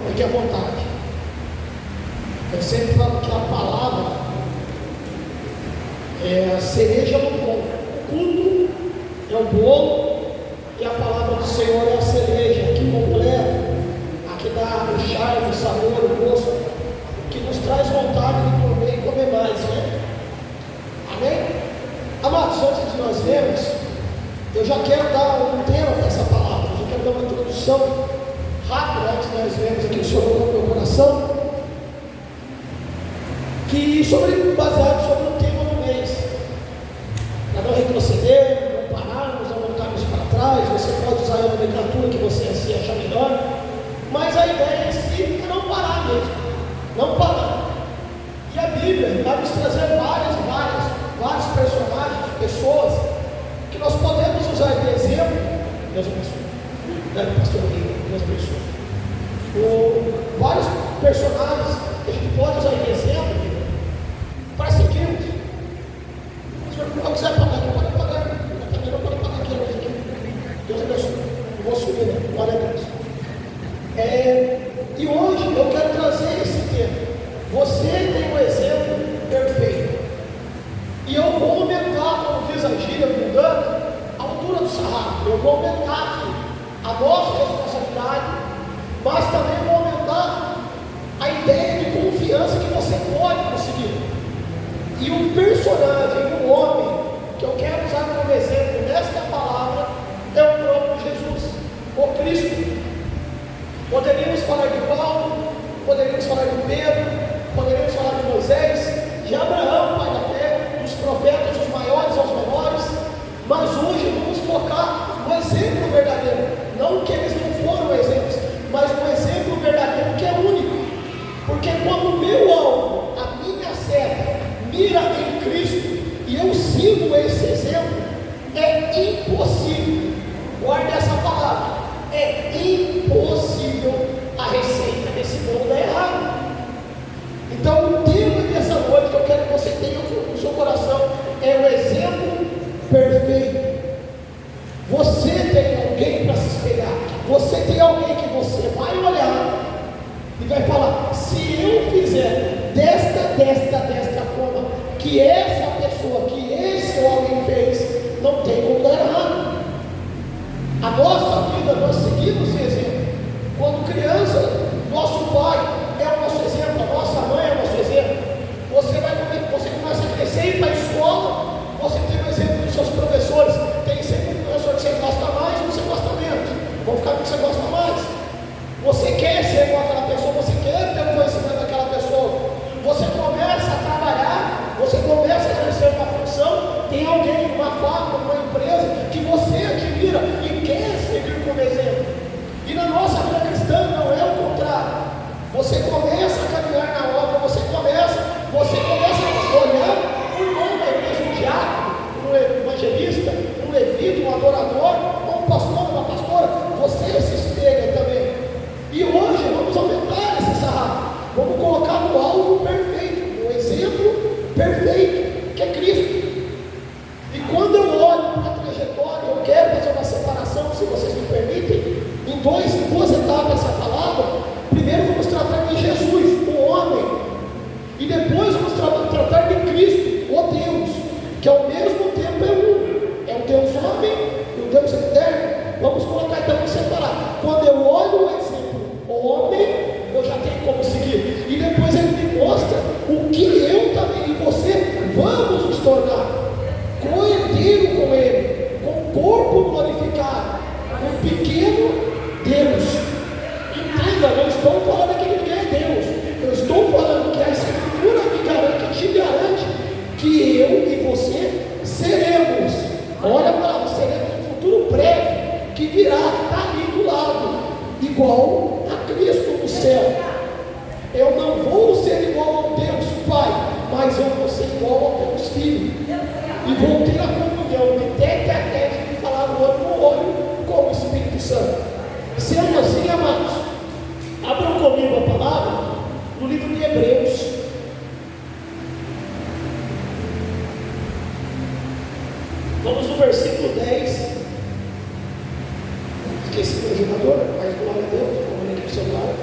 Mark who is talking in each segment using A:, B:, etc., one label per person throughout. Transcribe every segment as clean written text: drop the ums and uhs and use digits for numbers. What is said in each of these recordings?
A: Fique à vontade. Eu sempre falo que a palavra é a cereja do bolo. O culto é o bolo e a palavra do Senhor é a cereja que completa, a que dá o charme, o sabor, o gosto, que nos traz vontade de comer e comer mais, né? Amém? Amados, antes de nós vermos, eu já quero dar um tema para essa palavra, eu já quero dar uma introdução rápida antes de nós vermos aqui, o Senhor colocou no meu coração, que baseado sobre o tema do mês, para não retroceder, não pararmos, não voltarmos para trás. Você pode usar a nomenclatura que você assim achar melhor, mas a ideia em si é não parar mesmo, não parar. E a Bíblia vai nos trazer vários personagens, pessoas, que nós podemos usar de exemplo. Deus abençoe, pastor Deus abençoe. Vários personagens que a gente pode usar de exemplo para seguirmos. Se não quiser pagar aqui, pode pagar. Também não pode pagar aqui. Deus abençoe. Não vou subir, não. Glória a Deus. E hoje eu quero trazer esse tema. Você tem um exemplo perfeito. E eu vou aumentar, como diz a gíria mundana, a altura do sarrafo. Eu vou aumentar aqui a nossa responsabilidade, mas também vou aumentar a ideia de confiança que você pode conseguir. E um personagem, um homem, que eu quero usar como exemplo nesta palavra, é o próprio Jesus, o Cristo. Poderíamos falar de Paulo, poderíamos falar de Pedro, poderíamos falar de Moisés, de Abraão, pai da fé, dos profetas, dos maiores aos menores, mas hoje vamos focar no exemplo verdadeiro, não que eles não foram exemplos, mas no exemplo verdadeiro que é único, porque quando o meu alvo, a minha seta, mira em Cristo e eu sigo esse exemplo, é impossível, guarde essa palavra, é impossível a receita desse bolo dar errado. Então o tema dessa noite que eu quero que você tenha no seu coração é o exemplo perfeito. Você tem alguém para se espelhar, você tem alguém que você vai olhar e vai falar: se eu fizer desta forma que essa pessoa, que esse homem fez, não tem como dar errado. A nossa vida, nós seguimos esse exemplo. Quando criança, nosso pai é o nosso exemplo, a nossa mãe é o nosso exemplo. Você começa a crescer e ir para a escola, você tem o exemplo dos seus professores. Tem sempre um professor que você gosta mais e você gosta menos. Vão ficar com o que você gosta mais. Você quer ser igual aquela pessoa, você quer ter o conhecimento daquela pessoa. Você começa a trabalhar, você começa a exercer uma função, tem alguém, uma fábrica, uma empresa que você admira e quer seguir como exemplo. E na nossa vida cristã não é o contrário. Você começa a caminhar na obra, você começa a olhar o irmão da igreja, um diácono, um evangelista, um levita, um adorador, um pastor, uma pastora, você se espelha também. E hoje vamos aumentar esse sarrafo, vamos colocar no alvo perfeito, no exemplo perfeito, que é Cristo. E quando eu olho para a trajetória, eu quero fazer uma separação, se vocês me permitem, em duas etapas essa palavra. Primeiro vamos tratar de Jesus, o homem, e depois vamos tratar de Cristo, o Deus, que ao mesmo tempo é o Deus homem e o Deus eterno. Vamos colocar então em separado. Quando eu olho o exemplo, o homem, eu já tenho como seguir, e depois ele me mostra o que eu também e você vamos nos tornar, coerdeiro com ele, com o corpo glorificado, com o pequeno Deus. Entenda, não estou falando aqui que ninguém é Deus, eu estou falando que a Escritura me garante, te garante que eu e você seremos, olha para lá, seremos um futuro breve que virá, que está ali do lado, igual a Cristo no céu. Eu não vou ser igual ao Deus Pai, mas eu vou ser igual ao Deus Filho, e vou ter a comunhão de tete a tete, de falar olho no olho com o Espírito Santo. Sendo assim, amados, abram comigo a palavra no livro de Hebreus. Vamos no versículo 10. Esqueci do jogador, mas glória a Deus, vamos aqui para o celular.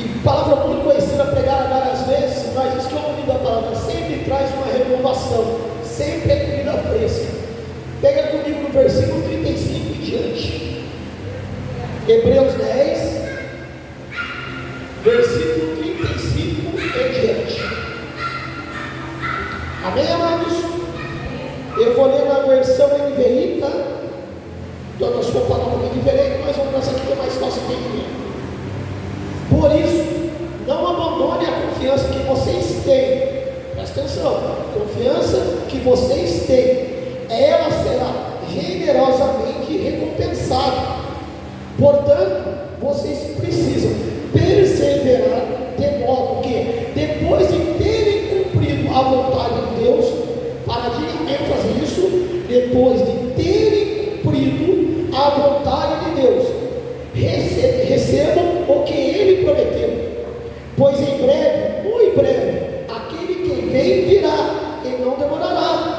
A: E palavra muito conhecida, pregada várias vezes, mas diz que o ouvido da palavra sempre traz uma renovação, sempre é comida fresca. Pega comigo no versículo 35 e diante. Hebreus 10, versículo 35 e diante. Amém, amados? Eu vou ler na versão NVI, tá? Então, a sua palavra é diferente, mas vamos nessa aqui que é mais fácil de entender. Por isso, não abandone a confiança que vocês têm. Presta atenção, confiança que vocês têm, ela será generosamente recompensada. Portanto, vocês precisam perseverar, de modo que, depois de terem cumprido a vontade de Deus, para de ênfase nisso, depois de terem cumprido a vontade de Deus, recebam o que Ele prometeu. Pois em breve, muito em breve, aquele que vem virá e não demorará.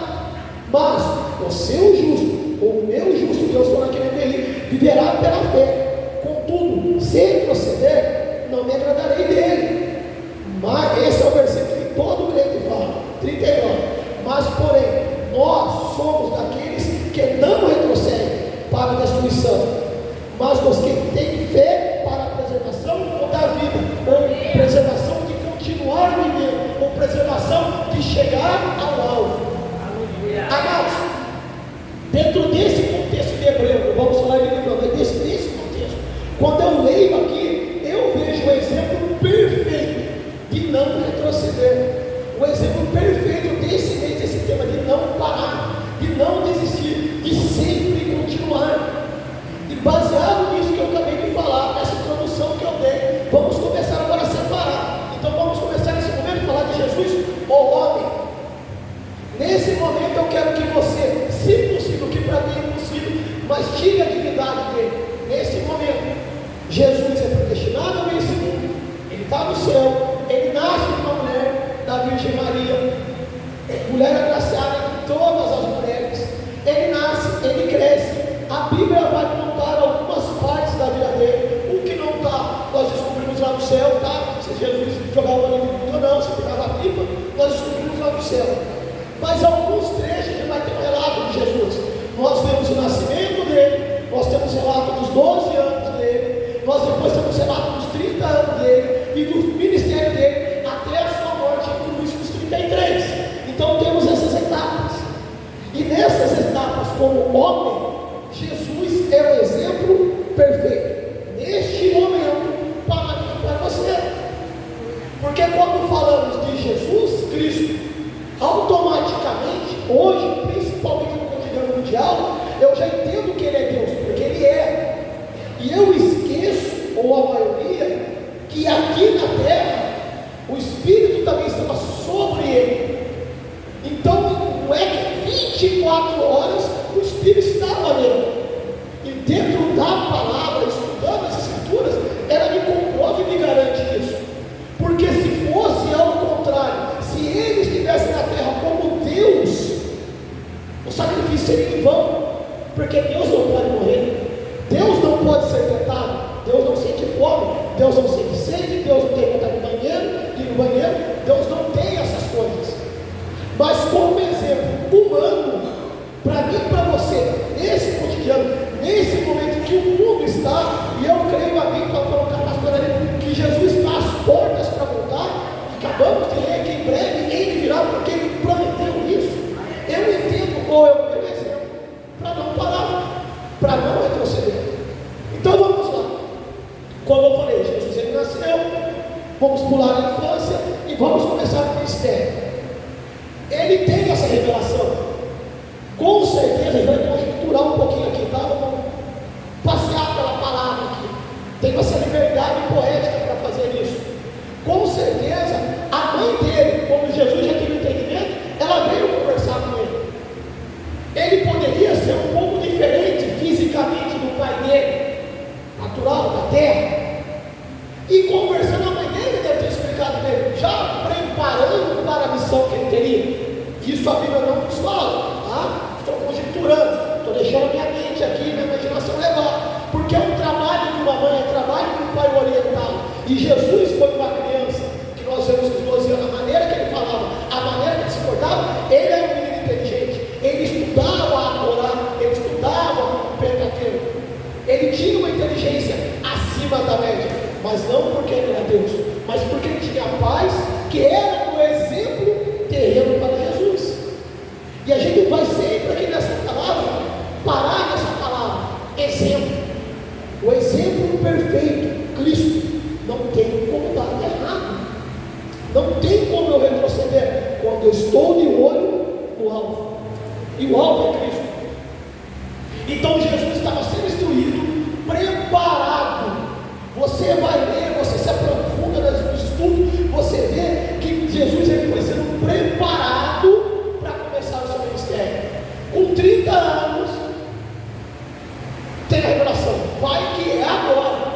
A: Mas o seu justo, o meu justo, Deus falou naquele meio, viverá pela fé. Contudo, se ele proceder, não me agradarei dele. Mas esse é o versículo que todo crente fala, 39. Mas porém, nós somos daqueles que não retrocedem para a destruição, mas dos que têm fé para a preservação da vida, ou preservação de continuar vivendo, ou preservação de chegar ao alvo. Amados, dentro desse contexto de Hebreu, vamos falar de livro, mas desse contexto, quando eu leio aqui, eu vejo o exemplo perfeito de não retroceder, o exemplo perfeito desse tema de não parar, de não desistir, de sempre continuar. E baseado nisso que eu acabei de falar, nessa introdução que eu dei, vamos começar agora a separar. Então vamos começar nesse momento a falar de Jesus, o homem. Nesse momento eu quero que você, se possível, que para mim é impossível, mas tire a divindade dele. Nesse momento, Jesus é predestinado a esse mundo, ele está no céu, ele nasce de uma mulher, da Virgem Maria, mulher agraciada de todas as mulheres. Ele nasce, ele cresce. A Bíblia vai contar algumas partes da vida dele. O que não está, nós descobrimos lá no céu, tá? Se Jesus jogava no mundo ou não, se pegava a pipa, nós descobrimos lá no céu. Mas alguns trechos a gente vai ter um relato de Jesus. Nós vemos o nascimento dele, nós temos relato dos 12 anos dele, nós depois temos relato dos 30 anos dele e do ministério dele até a sua morte em cruz, dos 33. Então temos essas etapas. E nessas etapas, como homem, Jesus é o exemplo perfeito neste momento para mim e para você. Porque quando falamos de Jesus Cristo, automaticamente, hoje, principalmente no cotidiano mundial, eu já entendo que Ele é Deus, porque Ele é. E eu esqueço, ou a maioria, que aqui na terra, o Espírito também estava sobre Ele. Então, não é que 24 horas o Espírito estava nele. E dentro da palavra, estudando as Escrituras, ela me comprova e me garante isso. Porque se fosse ao contrário, se ele estivesse na terra como Deus, o sacrifício seria em vão. Porque Deus não pode morrer, Deus não pode ser tentado, Deus não sente fome, Deus não sente sede, Deus não tem vontade de ir no banheiro, Deus não tem essas coisas. Mas como exemplo humano, para mim e para você, nesse cotidiano, nesse momento que o mundo está, e eu creio a mim, para colocar a pastora ali, que Jesus está às portas para voltar, e acabamos de ler que em breve ele virá, porque ele prometeu isso. Eu entendo qual é o meu exemplo, para não parar, para não retroceder. Então vamos lá. Como eu falei, Jesus ele nasceu, vamos pular a infância e vamos começar o ministério. Ele tem essa revelação. Com certeza, ele vai conjecturar um pouquinho aqui, tá? Vamos passear pela palavra aqui. Tem essa liberdade poética para fazer isso. Com certeza, a mãe dele, como Jesus já teve entendimento, ela veio conversar com ele. Ele poderia ser um pouco diferente fisicamente do pai dele, natural, da terra. E conversando, a mãe dele deve ter explicado dele, já preparando para a missão que ele teria. Isso a Bíblia não nos fala, tá? Estou conjecturando, estou deixando minha mente aqui, minha imaginação levar, porque é um trabalho de uma mãe, é um trabalho de um pai oriental. E Jesus foi uma criança, que nós vemos com 12 anos, a maneira que ele falava, a maneira que ele se portava, ele era um menino inteligente, ele estudava a Torá, ele estudava o Pentateuco, ele tinha uma inteligência acima da média, mas não porque ele era Deus, mas porque ele tinha pais que eram um exemplo terreno para Jesus. E a gente vai sempre aqui nessa palavra, parar nessa palavra, exemplo. O exemplo perfeito, Cristo. Não tem como dar errado, não tem como eu retroceder quando eu estou de olho no alvo, e o alvo é Cristo. Então Jesus estava sendo instruído, preparado. Você vai ler, você se aprofunda no estudo, você vê que Jesus ele foi sendo preparado para começar o seu ministério. Com 30 anos tem a revelação, vai que é agora.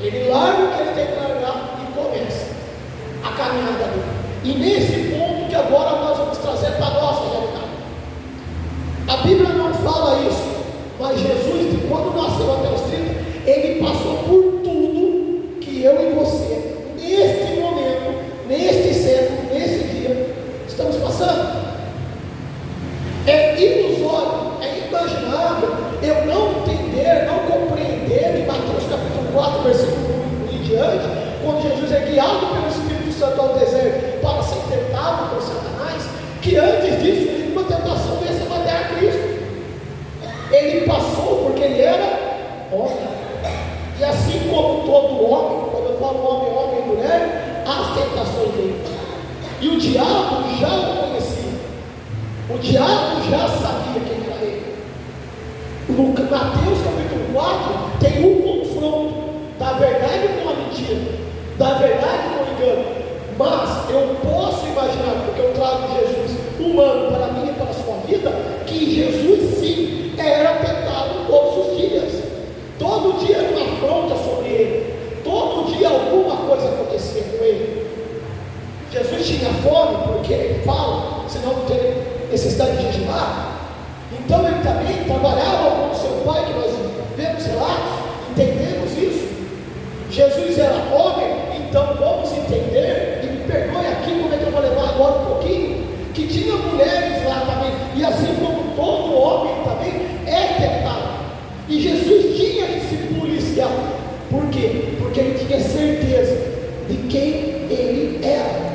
A: Ele larga o que ele tem que largar e começa a caminhada dele. E nesse ponto que agora nós vamos trazer para a nossa realidade. A Bíblia não fala isso, mas Jesus, quando nasceu até os 30, ele passou por tudo que eu e você, neste momento, neste século, nesse dia, estamos passando. É ilusório, é imaginável eu não entender, não compreender, em Mateus capítulo 4, versículo 1 em diante, quando Jesus é guiado pelo Espírito Santo ao deserto para ser tentado por Satanás, que antes disso, nenhuma tentação veio se bater a Cristo. Ele passou porque ele era homem. E assim como todo homem, quando eu falo homem, homem e mulher, as tentações vêm. E o diabo já o conhecia. O diabo já sabia quem era ele. No Mateus capítulo 4 tem um confronto da verdade com a mentira, da verdade com o engano. Mas eu posso imaginar, porque eu trago Jesus humano para mim e para a sua vida, que Jesus sim era tentado todos os dias. Todo dia era uma afronta sobre ele, todo dia alguma coisa acontecia com ele. Jesus tinha fome, porque ele fala, senão não tem necessidade de jejuar. Então ele também trabalhava com o seu pai, que nós vemos relatos, entendemos isso. Jesus era homem, então vamos entender, e me perdoe aqui como é que eu vou levar agora um pouquinho, que tinha mulheres lá também, e assim como todo homem também é tentado. E Jesus tinha que se policiar. Por quê? Porque ele tinha certeza de quem ele era.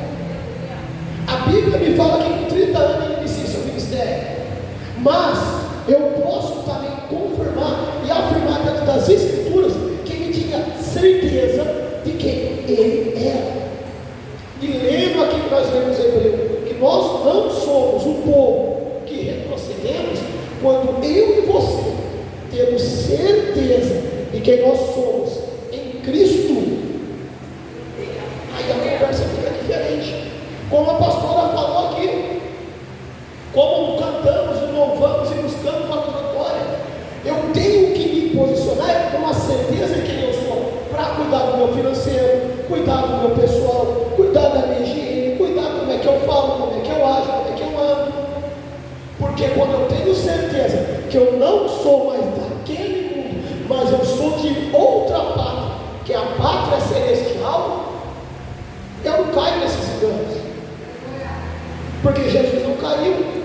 A: A Bíblia me fala que com 30 anos ele inicia seu ministério. Mas eu posso também confirmar e afirmar dentro das Escrituras que ele tinha certeza de quem ele era. E lendo aqui que nós lemos em Hebreu, que nós não somos um povo que retrocedemos quando eu e você temos certeza de quem nós somos em Cristo. Aí a conversa fica diferente. Como a pastora falou aqui, como cantamos, louvamos e buscamos uma vitória, eu tenho que me posicionar com a certeza de quem eu sou, para cuidar do meu financeiro, cuidar do meu pessoal, cuidar da minha higiene, cuidar como é que eu falo, como é que eu ajo, como é que eu ando. Porque quando eu tenho certeza que eu não sou mais daquele mundo, mas eu sou de outra pátria, que é a pátria celestial, eu não caio nesses enganos. Porque Jesus não caiu.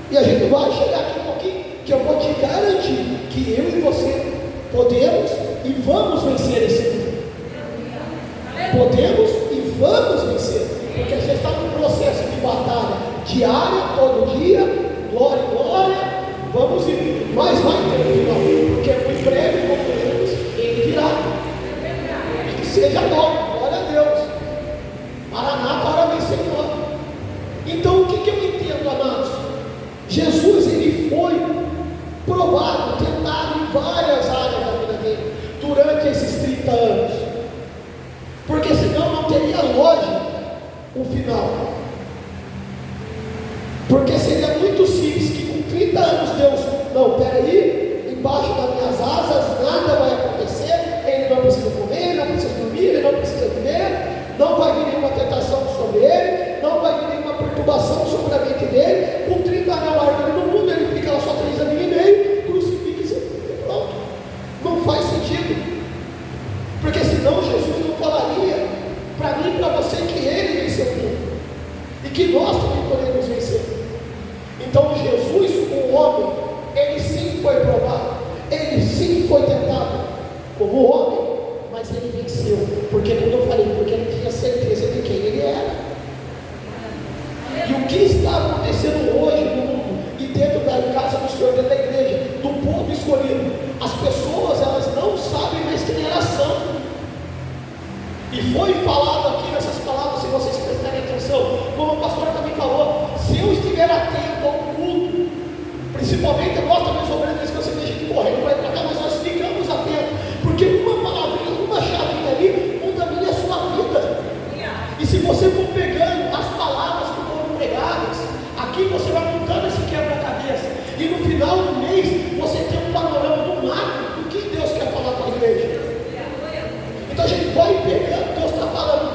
A: E a gente vai chegar aqui um pouquinho, que eu vou te garantir que eu e você podemos e vamos vencer esse mundo. Podemos e vamos vencer. Porque a gente está num processo de batalha diária, todo dia, glória e glória, vamos ir, mas vai ter um final, porque muito breve, como veremos, ele virá. Que seja logo, glória a Deus. Maranata, hora vem Senhor. Então o que eu entendo, amados? Jesus ele foi provado, tentado em várias áreas da vida dele durante esses 30 anos, porque senão não teria lógica o final. Porque seria muito simples que com 30 anos Deus, não, peraí, embaixo das minhas asas nada vai acontecer, ele não precisa comer, ele não precisa dormir, ele não precisa viver, não vai vir nenhuma tentação sobre ele, não vai vir nenhuma perturbação sobre a mente dele. Com 30 anos larga ele no mundo, ele fica lá só 3 anos e meio, crucifica e pronto. Não faz sentido, porque senão Jesus que nós também podemos vencer. Então Jesus, o homem, ele sim foi provado, ele sim foi tentado como homem, mas ele venceu, porque como eu falei, porque ele tinha certeza de quem ele era. E o que está acontecendo hoje no mundo e dentro da casa do Senhor, dentro da igreja, do povo escolhido, as pessoas, elas não sabem mais quem elas são. E foi falado aqui nessas palavras, se vocês prestarem atenção, como a pastora também falou, se eu estiver atento ao culto, principalmente nós também sobrevives que você vê gente correndo para ir para cá, mas nós ficamos atentos, porque uma palavrinha, uma chavinha ali, muda a minha e a sua vida. E se você for pegando as palavras que foram pregadas, aqui você vai montando esse quebra-cabeça, e no final do mês, você tem um panorama do macro, do que Deus quer falar para a igreja. Então a gente vai pegando, Deus está falando,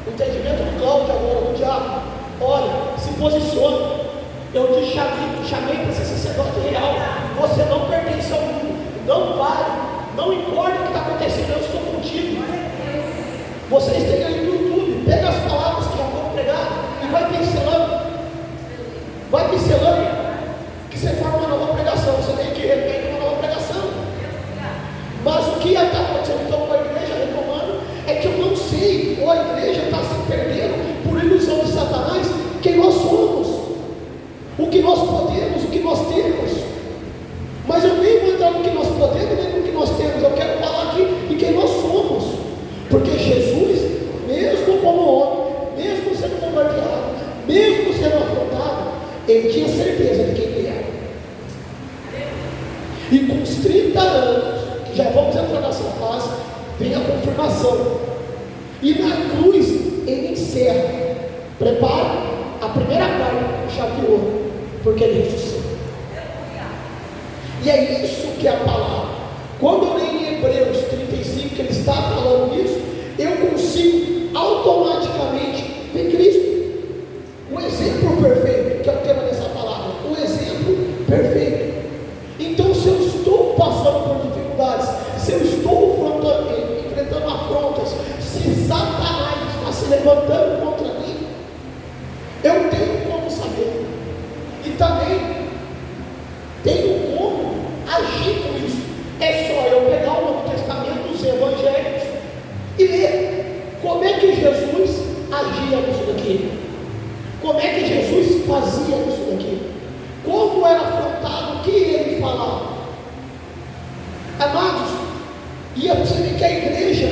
A: o entendimento do Cláudio agora, do diabo, olha, se posicione, eu te chamei para ser sacerdote real, você não pertence ao mundo, não pare, não importa o que está acontecendo, eu estou contigo. Vocês têm aí no YouTube, pega as palavras que já foram pregadas e vai pincelando, que você forma uma nova pregação, você tem que repetir uma nova pregação. Mas o que está acontecendo então com a igreja, retomando, é que eu não sei, ou a igreja está se perdendo por ilusão de Satanás, quem nós somos, o que nós podemos, o que nós temos. Mas eu nem vou entrar no que nós podemos, nem no que nós temos, eu quero falar aqui de quem nós somos, porque Jesus, mesmo como homem, mesmo sendo bombardeado, mesmo sendo afrontado, ele tinha certeza de quem ele era. E com os 30 anos, que já vamos entrar nessa fase, vem a confirmação. E na cruz ele encerra. Prepara a primeira parte, chave de ouro, porque ele ressuscita. E é isso que é a palavra. Quando eu leio em Hebreus 35, que ele está falando isso, eu consigo automaticamente ver Cristo. O exemplo perfeito, que é o tema dessa palavra, o exemplo perfeito. Então, se eu estou passando por dificuldades, se eu estou enfrentando afrontas, se Satanás está se levantando contra mim, eu tenho como saber, e também tenho como agir com isso. É só eu pegar o Novo Testamento, os Evangelhos, e ler como é que Jesus agia nisso daqui, como é que Jesus fazia isso daqui, como era afrontado, o que ele falava. Amados, e eu percebi que a igreja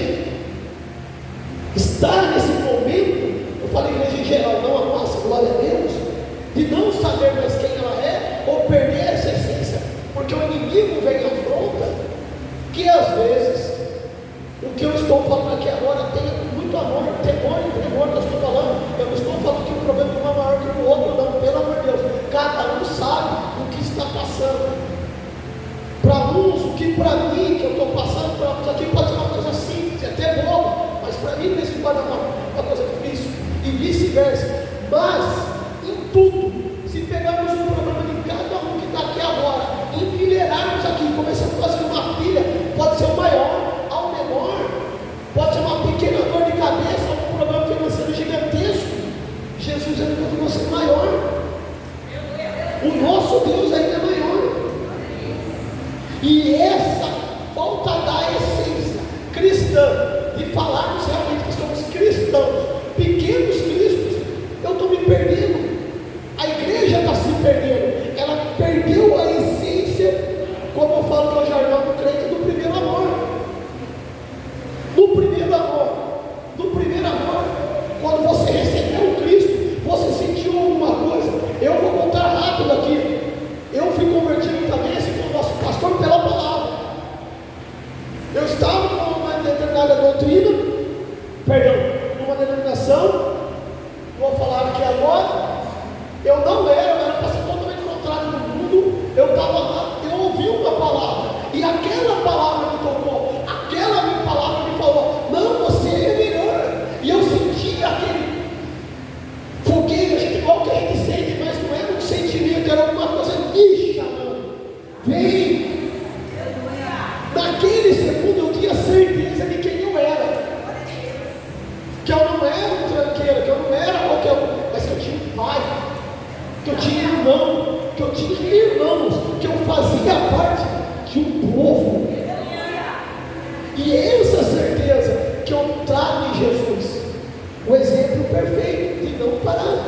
A: está nesse momento, eu falei igreja em geral, não a nossa, glória a Deus, de não saber mais quem ela é, ou perder essa essência, porque o inimigo vem à afronta, que às vezes, o que eu estou falando aqui agora tem muito amor, temor e tremor que eu estou falando. Eu não estou falando que o problema de um é maior que o outro, não, pelo amor de Deus. Cada um sabe o que está passando. Para uns, o que para mim, que eu estou passando, para uns aqui pode ser uma coisa simples, até boa, mas para mim, nesse pode ser uma coisa difícil, e vice-versa. Mas, em tudo, se pegarmos um problema de cada um que está aqui agora, enfileirarmos aqui, começando a fazer uma pilha, pode ser o maior ao menor, pode ser uma pequena dor de cabeça, um problema financeiro gigantesco. Jesus ainda continua sendo maior. O nosso Deus ainda é maior. E essa falta da essência cristã, de falarmos realmente que somos cristãos, pequenos cristos, eu estou me perdendo. A igreja está se perdendo. Ela perdeu a essência, como eu falo que é o jargão do crente, do primeiro amor. Do primeiro amor. Do primeiro amor. Quando você recebeu Cristo, você sentiu alguma coisa. Eu vou contar rápido aqui. Eu fui convertido também, assim como o nosso pastor, pela palavra. Eu estava numa determinada doutrina, numa denominação, vou falar aqui agora. Eu não era para ser totalmente contrário do mundo. Eu estava lá, eu ouvi uma palavra, e aquela palavra me tocou, aquela minha palavra me falou: não, você é melhor. E eu senti aquele fogueiro, igual que a gente sente, mas não era um sentimento, era alguma coisa me chamando. Vem! Naquele segundo eu tinha certeza de quem eu era. irmãos, que eu fazia parte de um povo. E essa certeza que eu trago em Jesus, o exemplo perfeito de não parar.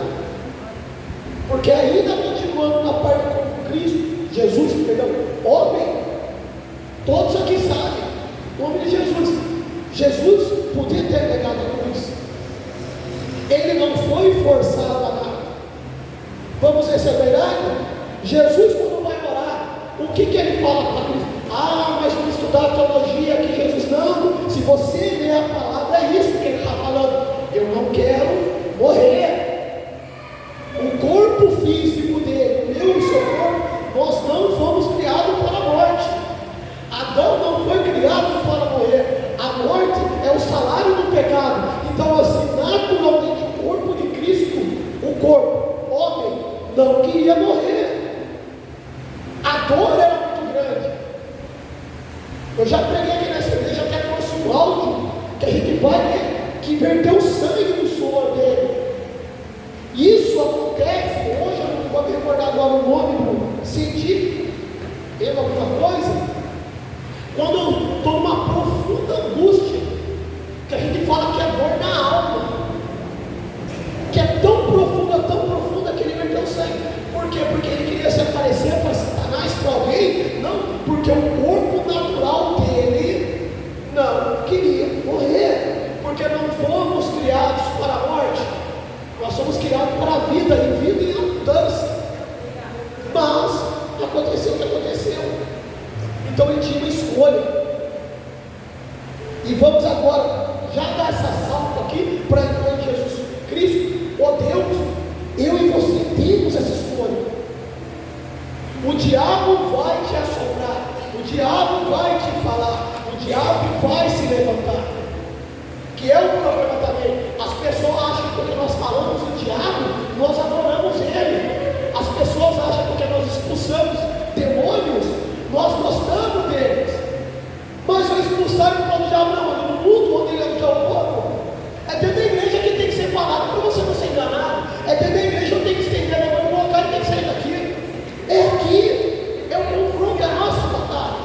A: Porque ainda continuando na parte como Cristo, Jesus, perdão, homem, todos aqui sabem, o nome de Jesus. Jesus podia ter negado a cruz. Ele não foi forçado a nada. Vamos ver se é verdade? Jesus, quando vai orar, o que ele fala para a cruz? Ah, mas vamos estudar a teologia que Jesus não. Se você ler a palavra, é isso que ele está falando. Eu não quero morrer. O corpo físico dele, o meu e o seu corpo, nós não fomos criados para a morte. Adão não foi criado para morrer. A morte é o salário do pecado. Então, assim, naturalmente, o corpo de Cristo, o corpo, homem, não queria morrer. A dor era muito grande. Eu já preguei aqui nessa igreja, até trouxe um áudio que a gente vai ver, que verteu sangue no suor dele. Isso acontece, hoje eu não vou me recordar agora o nome científico, teve alguma coisa, quando eu estou numa profunda angústia, que a gente fala que é dor na alma, que é tão profunda que ele verteu sangue. Por quê? Porque ele queria se aparecer para Satanás, para alguém? Não, porque o corpo natural dele não queria morrer, porque não fomos criados para a morte, nós somos criados para a vida, e vida em abundância. Mas aconteceu o que aconteceu. Então ele tinha uma escolha. E vamos agora já dar essa salto aqui para entrar em Jesus Cristo. Ó Deus, eu e você temos essa escolha. O diabo vai te assombrar, o diabo vai te falar, o diabo vai se levantar. Que é o problema também. As pessoas acham que porque nós falamos do diabo, nós adoramos ele. As pessoas acham que porque nós expulsamos demônios, nós gostamos deles. Mas o expulsar o diabo não, no mundo onde ele é o povo. É dentro da igreja que tem que ser falado para você não ser enganado. É dentro da igreja que eu tenho que estender a mão e colocar e tem que sair daqui. É aqui, é o confronto, é a nossa batalha.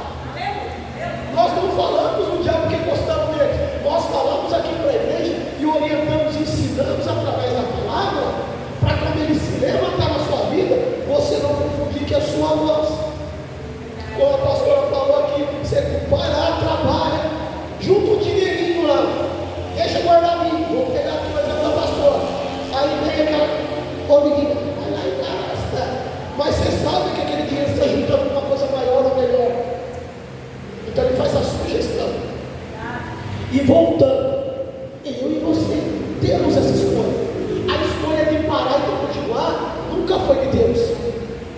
A: Nós não falamos do diabo porque gostamos dele. Nós falamos aqui para a igreja e orientamos, ensinamos através da palavra, para quando ele se levantar na sua vida, você não confundir que é a sua voz. Como a pastora falou aqui, você vai lá, trabalha, junta um dinheirinho lá, deixa guardar mim, vou pegar aqui o exemplo da pastora. Aí vem aquela, ô menina, vai lá e gasta. Mas você sabe que aquele dinheiro está juntando uma coisa maior ou melhor. Então ele faz a sugestão. E voltando, eu e você temos essa escolha. A escolha de parar e de continuar nunca foi de Deus,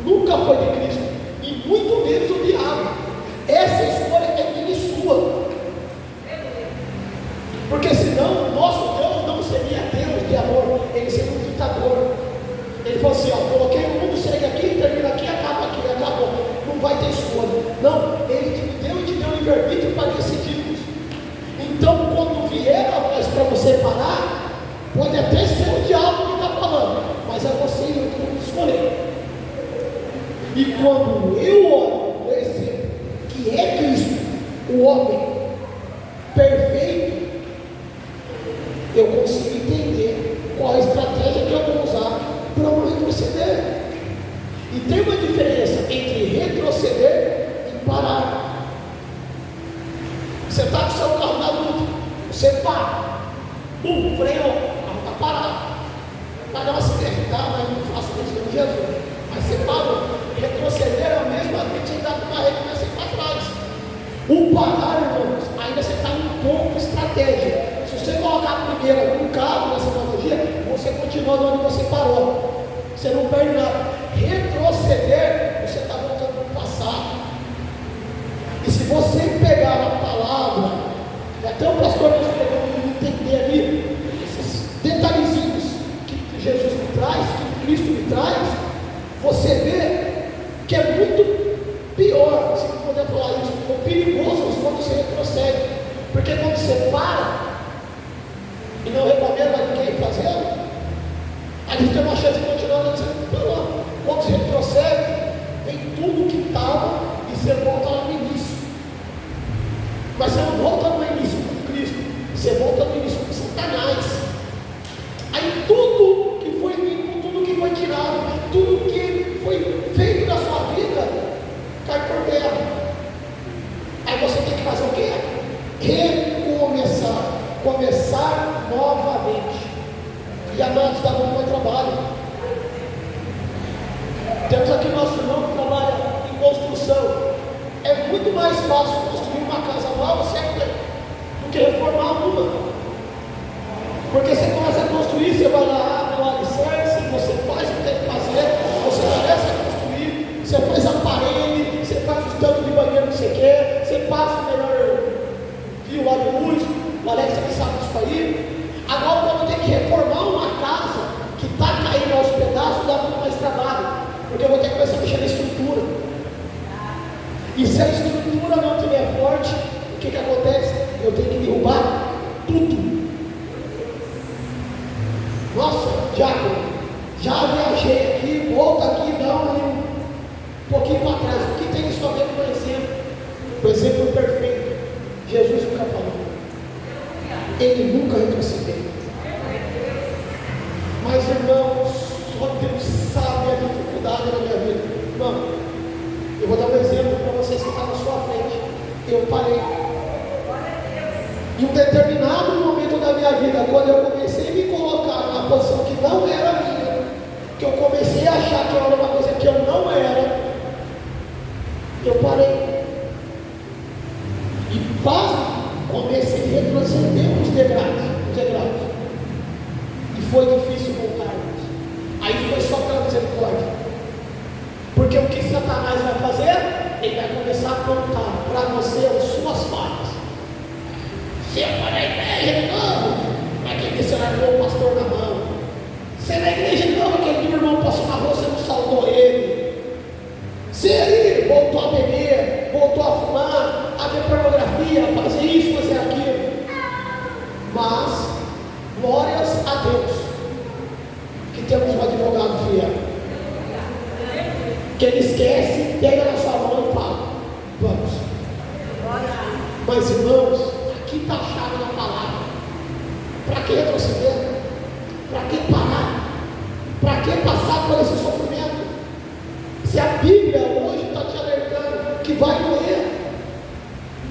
A: nunca foi de Cristo, e muito menos o diabo. Essa escolha é minha e sua. Porque senão o nosso Deus não seria Deus de amor, ele seria um ditador. Ele falou assim: ó, coloquei o mundo, segue aqui, termina aqui, acaba aqui, acabou. Não vai ter escolha. Não, ele te deu e te deu livre-arbítrio para decidirmos. Então, quando vier a voz para você parar, pode até ser o diabo que está falando, mas é você e eu que vamos escolher. E quando eu olho o exemplo que é Cristo, o homem perfeito, eu consigo entender qual a estratégia que eu vou usar para não retroceder. E tem uma diferença entre retroceder e parar. Você está com o seu carro na luta, você para, freio, o carro está parado, vai dar uma acidente, tá? Mas não faça isso de Jesus. Mas você parou. Retroceder é a mesma coisa que você dá para uma rede e começa a ir para trás. O parar, irmãos, ainda você está um pouco estratégia. Se você colocar primeiro um carro nessa analogia, você continua onde você parou. Você não perde nada. Retroceder, você está voltando para o passado. E se você pegar a palavra, até o pastor nos pegou entender ali, esses detalhezinhos que Jesus me traz, que Cristo me traz, você vê que é muito pior, se não puder falar isso, ou perigoso quando você retrocede. Porque quando você para e não recomenda a ninguém fazendo, a gente tem uma chance de continuar dizendo: não. Quando você retrocede, vem tudo Você volta no início com Satanás. Aí tudo que foi limpo, tudo que foi tirado, tudo que foi feito na sua vida, cai por terra. Aí você tem que fazer o quê? Recomeçar. Começar novamente. E amados, dá muito trabalho. Temos aqui nosso irmão que trabalha em construção. É muito mais fácil construir uma casa nova do que reformar uma. Porque você começa a construir, você vai lá, abre o alicerce, você faz o que tem que fazer, você começa a construir, você faz a parede, você faz o tanto de banheiro que você quer, você passa o melhor fio lá de luz, o Alex que sabe disso aí. Agora, quando tem que reformar uma casa que está caindo aos pedaços, dá muito mais trabalho, porque eu vou ter que começar a mexer na estrutura. E se a estrutura não estiver forte, o que acontece? Eu tenho que derrubar tudo. Nossa, Diácono, já viajei aqui, volta aqui, dá um pouquinho para trás. O que tem isso a ver com o exemplo? O exemplo perfeito. Jesus nunca falou. Ele nunca retrocedeu. Mas, irmãos, só Deus sabe a dificuldade da minha vida. Irmão, eu vou dar um exemplo para vocês que estão na sua frente. Eu parei. Em um determinado momento da minha vida, quando eu comecei a me colocar numa posição que não era minha, que eu comecei a achar que era uma coisa que eu não era, eu parei. E comecei a retroceder os degraus. E foi difícil voltar. Aí foi só pela misericórdia. Porque o que Satanás vai fazer? Ele vai começar a apontar para você as suas falhas. Você vai na igreja de novo, aquele você largou o pastor na mão. Você na igreja de novo, aquele irmão passou na rua, você não saudou ele. Você aí voltou a beber, voltou a fumar, a ver pornografia, a fazer isso, fazer aquilo. Mas, glórias a Deus, que temos um advogado fiel, que ele esquece, pega na sua mão e fala: vamos. Mas, irmãos, aqui está a chave da palavra. Para que retroceder? Para que parar? Para que passar por esse sofrimento? Se a Bíblia hoje está te alertando que vai doer,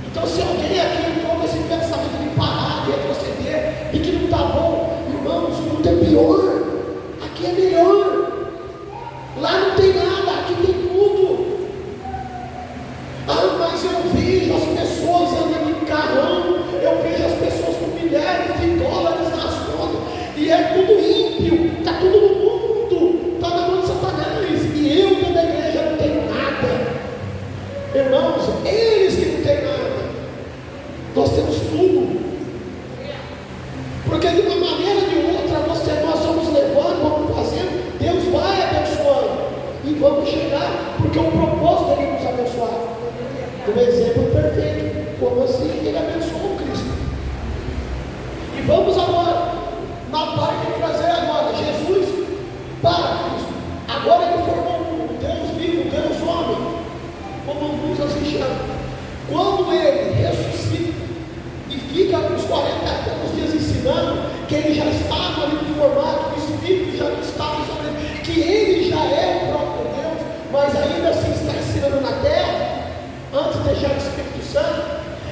A: então se alguém aqui entrou com esse pensamento de parar, de retroceder, e que não está bom, irmãos, o mundo é pior, aqui é melhor, lá não tem nada, aqui tem tudo. Ah, mas eu vejo as pessoas andando em carrão, eu vejo as pessoas com milhares de dólares nas contas, e é tudo ímpio, está tudo no mundo, está na mão de Satanás, e eu que da igreja não tenho nada. Irmãos, eles que não têm nada, nós temos tudo. Porque de uma maneira ou de outra, nós vamos levando, vamos fazendo, Deus vai abençoando, e vamos chegar, porque o propósito é Ele nos abençoar. Um exemplo perfeito, como assim Ele abençoou Cristo. E vamos agora, na parte de trazer agora, Jesus para Cristo. Agora Ele formou um Deus vivo, Deus homem, como alguns assim chamam. Quando Ele ressuscita e fica uns 40 dias ensinando, que Ele já estava ali no formato, o Espírito já não estava sobre Ele, que Ele já é o próprio Deus, mas ainda assim está ensinando na terra, antes de deixar o Espírito Santo,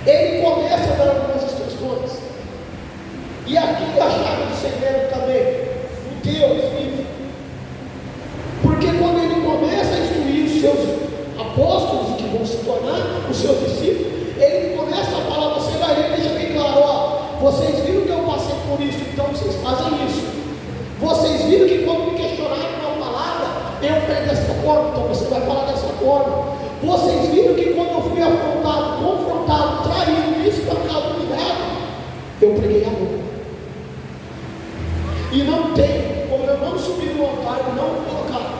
A: Ele começa a dar algumas instruções. E aqui a chave do segredo também, o Deus vivo. Porque quando Ele começa a instruir os seus apóstolos, que vão se tornar os seus discípulos, Ele começa a falar: você vai ler, deixa bem claro, ó, vocês viram que eu passei por isso, então vocês fazem isso. Vocês viram que quando me questionaram uma palavra, eu falei dessa forma, então você vai falar dessa forma. Vocês viram que quando eu fui afrontado, confrontado, traído, espancado, humilhado, eu preguei amor. E não tem como eu não subir no altar e não colocar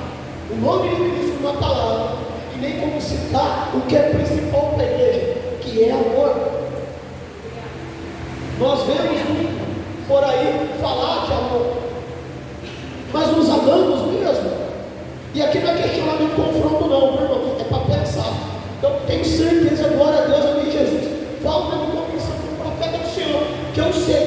A: o nome de Cristo numa palavra, e nem como citar o que é principal para a igreja, que é amor. Nós vemos muito por aí falar de amor, mas nos amamos mesmo. E aqui não é questionamento, confronto não, meu irmão, é para pensar. Então tenho certeza, glória a Deus, amém, Jesus. Fala na convicção do profeta do Senhor, que eu sei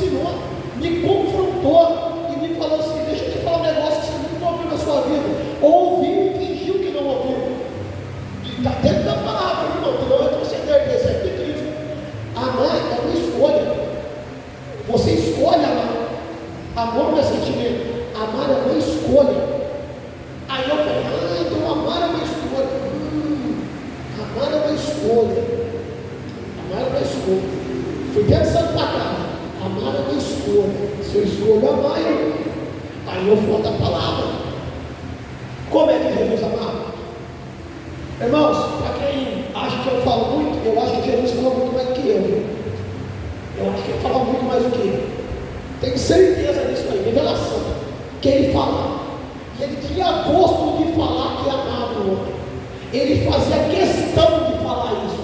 A: ensinou, me confrontou e me falou assim: deixa eu te falar um negócio que você nunca ouviu na sua vida. Ouviu e fingiu que não ouviu. Está dentro da palavra, irmão, que não retroceder, desse é de Cristo. Amar é uma escolha. Você escolhe amar. Amor não é sentimento. Amar é uma escolha. Aí eu falei: então amar é uma escolha. Amar é uma escolha. Amar é uma escolha. Fui pensando para cá. Amar é uma escolha. Se eu escolho amar, aí eu vou da palavra. Como é que Jesus amava? Irmãos, para quem acha que eu falo muito, eu acho que Jesus fala muito mais do que eu. Viu? Eu acho que ele fala muito mais do que eu. Tenho certeza disso aí, revelação. Que ele falava. E ele tinha gosto de falar que amava o outro. Ele fazia questão de falar isso.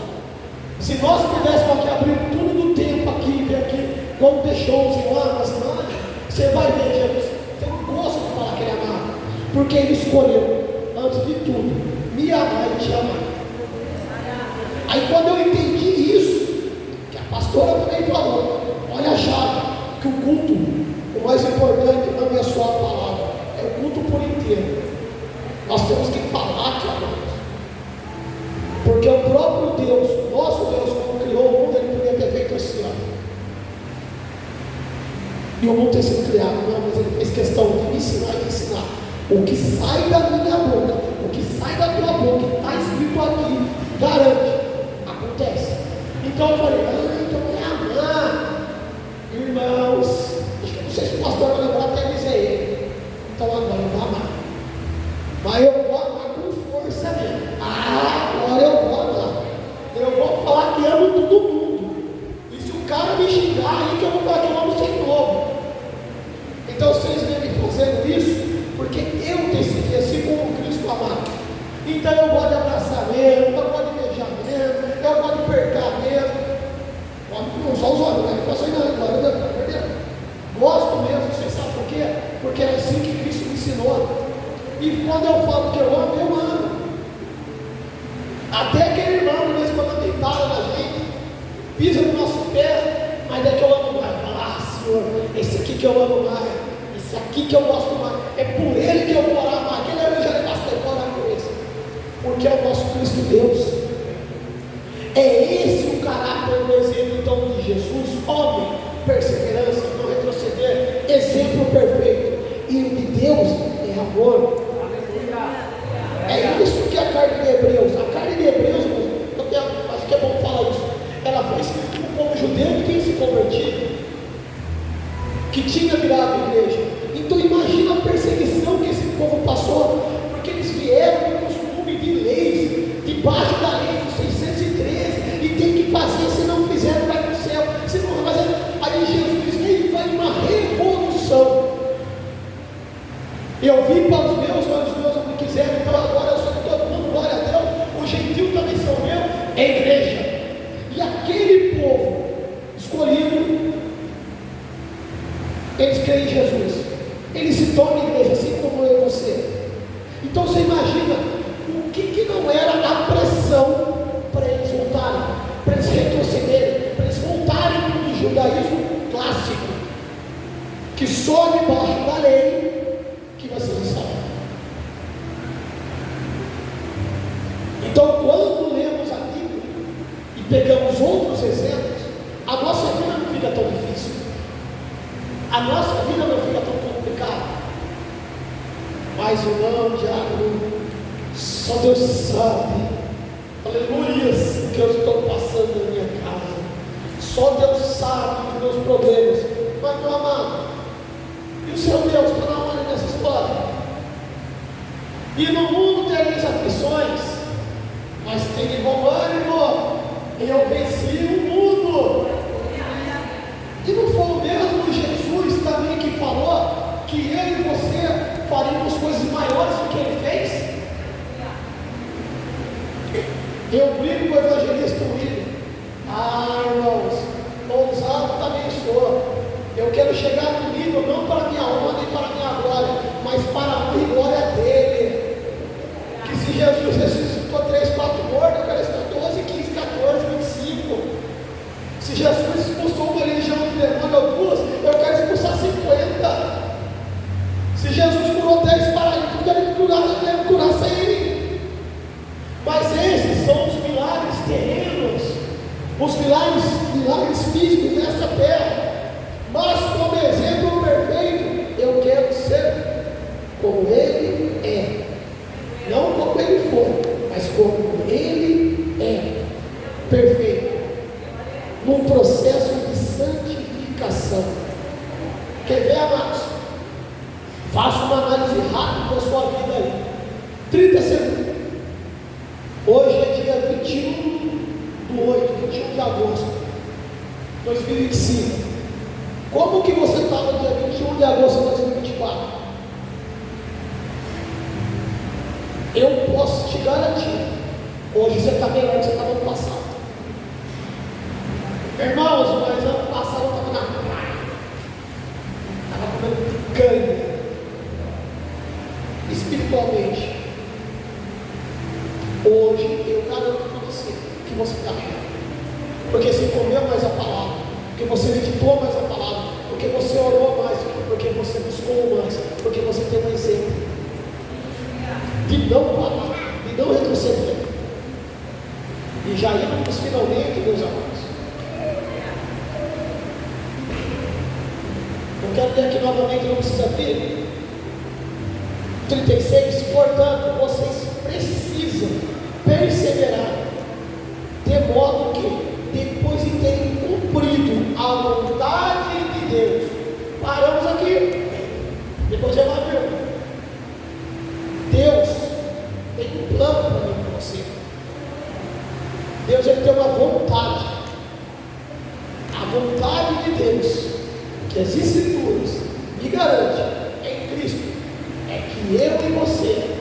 A: Se nós pudéssemos aqui abrir tudo do tempo aqui, ver aqui como deixou os irmãos, as irmãs, você vai ver Jesus tem gosto de falar que ele amava. Porque ele escolheu, antes de tudo, me amar e te amar. Aí quando eu entendi isso, que a pastora também falou, olha a chave, que o culto, o mais importante não é só a palavra, é o culto por inteiro. Nós temos que falar que amamos. Porque o próprio Deus, nosso Deus, quando criou o mundo, ele podia ter feito assim, ó. E o mundo ter sido criado, não, mas ele fez questão de me ensinar e de ensinar. O que sai da minha boca, o que sai da tua boca, que está escrito aqui, garante, acontece. Então eu falei: então é amar. Irmãos, acho que não sei se o pastor vai lembrar, até dizer ele. Então agora eu vou amar. Mas eu vou amar com força mesmo. Agora eu vou amar. Eu vou falar que amo todo mundo. E se o cara me xingar, aí que eu vou falar que eu amo sem novo. Então vocês vêm fazendo isso porque eu decidi assim como Cristo amava. Então eu gosto de abraçar mesmo, eu gosto de beijar mesmo, eu gosto de apertar mesmo. Não só os olhos, né? Não faço aí não, glória a Deus, perdeu. Gosto mesmo, você sabe por quê? Porque é assim que Cristo me ensinou. E quando eu falo que eu amo. Até aquele irmão, às vezes, quando deitado na gente, pisa no nosso pé, mas é que eu amo mais. Fala: Senhor, esse aqui que eu amo mais, esse aqui que eu gosto mais, é por ele que eu vou orar mais. Aquele eu já bastante para orar por esse, porque é o nosso Cristo Deus. É esse o caráter do exemplo então de Jesus, homem, perseverança, não retroceder, exemplo perfeito. E o de Deus é amor. É isso que a carta de Hebreus, acho que é bom falar isso, ela foi escrita para o povo judeu que tinha se convertido, que tinha virado igreja. Então imagina a perseguição que esse povo passou, porque eles vieram com costume de leis, debaixo da lei dos 613, e tem que fazer, se não fizer não vai para o céu, se não vai fazer. Aí Jesus veio e vai uma revolução. Eu vim para os meus, mas os meus não me quiseram, então agora eu sou de todo mundo, glória a Deus, os gentios também são meus, é igreja. E aquele povo escolhido, eles creem em Jesus, eles se tornam igreja, assim como eu e você. Então você imagina o que não era a pressão para eles voltarem, para eles retrocederem, para eles voltarem para o judaísmo clássico, que só debaixo da lei que vocês estão. Então, quando lemos a Bíblia e pegamos outros exemplos, a nossa vida não fica tão difícil, a nossa vida não fica tão complicada. Mas o não, diabo, só Deus sabe, aleluia, o que eu estou passando na minha casa. Só Deus sabe dos meus problemas. Mas, meu amado, e o seu Deus para dar uma olhada nessa história? E no mundo tereis aflições, mas tem de bom ânimo, eu venci o mundo. E não foi o mesmo Jesus também que falou que eu e você faríamos coisas maiores do que ele fez? Eu brigo com o evangelista William. Irmãos, ousado também sou. Eu quero chegar no nível não para a minha honra nem para a minha glória, mas para a honra e glória dele. Que se Jesus ressuscitou 3, 4 mortos, eu quero estar 12, 15, 14, 25. Se Jesus expulsou uma legião de demônio ou duas, como Ele é perfeito, num processo de santificação. Quer ver, amados? Faça uma análise rápida da sua vida aí. 30 segundos. Hoje é dia 21 de agosto de 2025. Como que você está no dia 21 de agosto de 2024? Eu posso te garantir, hoje você está melhor do que você estava no passado. Irmãos, mas ano passado eu estava na praia, estava comendo picanha. Espiritualmente, hoje eu garanto para você que você está melhor, porque você comeu mais a palavra, porque você meditou mais a palavra, porque você orou mais, porque você buscou mais, porque você tem um exemplo de não parar, de não retroceder. E já íamos finalmente, meus amados. Eu quero ler aqui novamente, não precisa vir. 36, portanto, vocês precisam perseverar, de modo que, depois de terem cumprido a vontade de Deus, paramos aqui, depois vai ver. Deus tem um plano para mim e para você. Deus, ele tem uma vontade. A vontade de Deus, que as Escrituras me garantem em Cristo, é que eu e você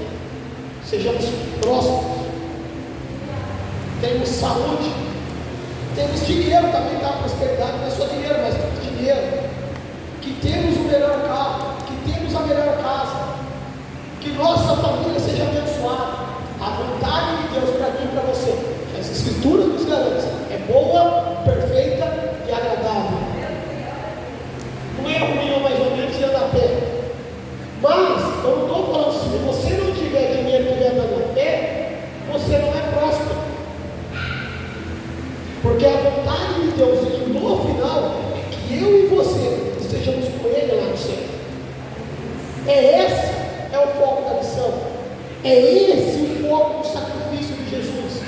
A: sejamos próximos, temos saúde, temos dinheiro também, tá? Prosperidade não é só dinheiro, mas temos dinheiro, que temos o melhor carro, que temos a melhor casa, que nossa família seja abençoada. A vontade de Deus para mim e para você, que as Escrituras nos garantem, é boa, perfeita e agradável. Não é ruim ou mais ou menos e anda a pé. Mas, eu não estou falando, se você não tiver dinheiro e estiver andando a pé, você não é próspero. Porque a vontade de Deus, no final, é que eu e você estejamos com Ele lá no céu. Esse é o foco da missão. É esse o foco do sacrifício de Jesus.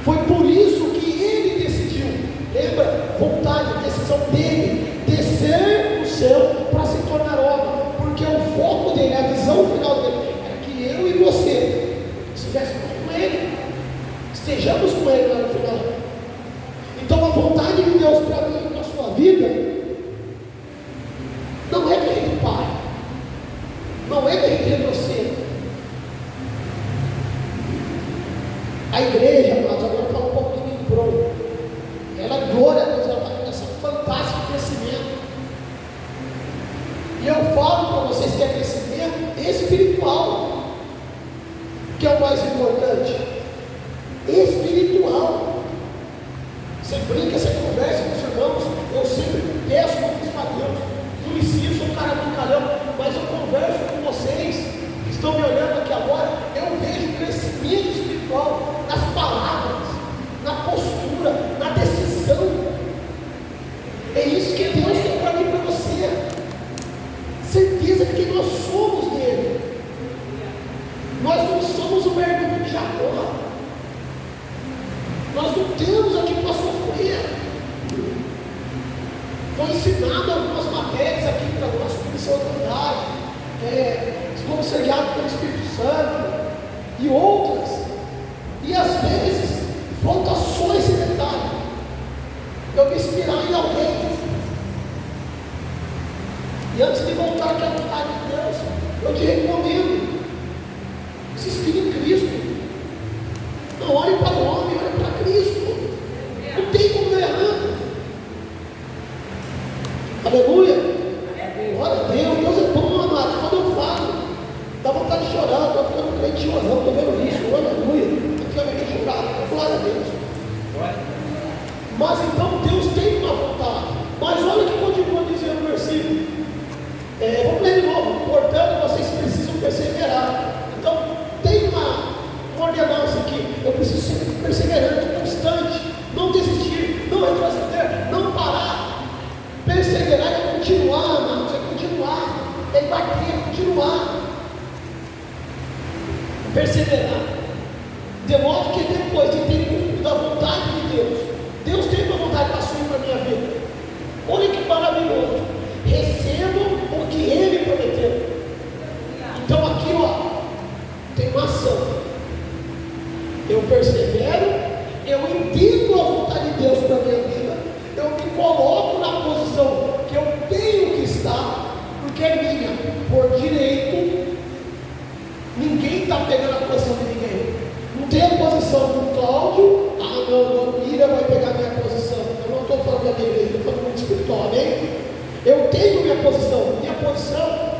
A: Foi por isso que Ele decidiu, lembra? Vontade, decisão dele, descer do céu para se tornar homem. Porque o foco dele, a visão final dele, era que eu e você estivéssemos com Ele, estejamos com Ele lá no final. Então a vontade de Deus para mim, para a sua vida, não é que a gente pare, não é que a gente retroceda. A igreja, amados, agora fala um pouco de mim, pronto. Ela, glória a Deus, ela está com esse fantástico crescimento. E eu falo para vocês que é crescimento espiritual, que é o mais importante. Espiritual. Você brinca, você conversa com os irmãos. Eu sempre peço isso a Deus. Não me sinto, sou um cara brincalhão, mas eu converso com vocês que estão me olhando aqui agora. Eu vejo crescimento espiritual nas palavras, na postura, na decisão. É isso que Deus tem para mim e para você. Certeza de que nós somos dele. Nós não somos o verdadeiro de Jacó. Nós não temos aqui para sofrer. Foi ensinado algumas matérias aqui para nós, comissão autoridade, vamos ser guiados pelo Espírito Santo e outras. E às vezes falta só esse detalhe. Eu me inspirar em alguém. E antes de voltar aqui à vontade de Deus, eu te recomendo, se inspire em Cristo. Não olhe para o homem, olhe para Cristo. Não tem como dar errado. Aleluia. Glória a Deus. Deus é bom, amado. Quando eu falo, dá vontade de chorar. Estou ficando crente chorando. Estou vendo isso. Aleluia. Antigamente chorava. Glória a Deus. Mas então Deus tem uma vontade. Mas olha o que continua dizendo no versículo. Vamos ler de novo. Portanto, vocês precisam perseverar. Então, tem uma ordenança aqui. Eu preciso ser perseverante, constante, não desistir, não retroceder, não parar. Perseverar é continuar, amados, é continuar, é bater, é continuar. Perseverar. De modo que depois de ter cumprido a vontade de Deus, Deus tem uma vontade para assumir para a minha vida. Olha que maravilhoso. Recebam o que Ele prometeu. Então aqui, tem uma ação. Eu persevero, eu entendo a vontade de Deus para a minha vida, eu me coloco na posição que eu tenho que estar, porque é minha, por direito. Ninguém está pegando a posição de ninguém. Não tem a posição do Cláudio, não, Miriam vai pegar a minha posição. Eu não estou falando da minha igreja, estou falando muito espiritual, amém? Eu tenho minha posição